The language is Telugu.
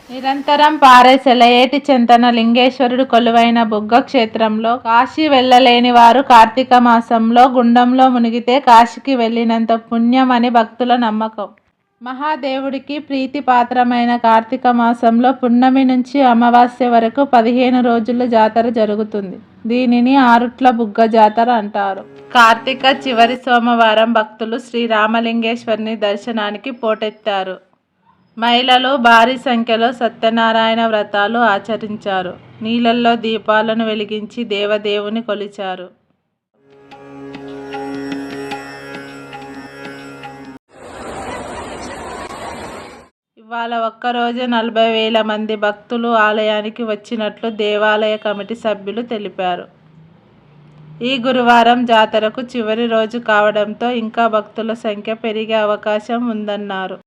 నిరంతరం పారేసెల ఏటి చెంతన లింగేశ్వరుడు కొలువైన బుగ్గ క్షేత్రంలో కాశీ వెళ్ళలేని వారు కార్తీక మాసంలో గుండంలో మునిగితే కాశీకి వెళ్ళినంత పుణ్యం అని భక్తుల నమ్మకం. మహాదేవుడికి ప్రీతిపాత్రమైన కార్తీక మాసంలో పున్నమి నుంచి అమావాస్య వరకు 15 రోజులు జాతర జరుగుతుంది. దీనిని ఆరుట్ల బుగ్గ జాతర అంటారు. కార్తీక చివరి సోమవారం భక్తులు శ్రీరామలింగేశ్వరుని దర్శనానికి పోటెత్తారు. మహిళలు భారీ సంఖ్యలో సత్యనారాయణ వ్రతాలు ఆచరించారు. నీళ్లలో దీపాలను వెలిగించి దేవదేవుని కొలిచారు. ఇవాళ ఒక్కరోజే 40,000 మంది భక్తులు ఆలయానికి వచ్చినట్లు దేవాలయ కమిటీ సభ్యులు తెలిపారు. ఈ గురువారం జాతరకు చివరి రోజు కావడంతో ఇంకా భక్తుల సంఖ్య పెరిగే అవకాశం ఉందన్నారు.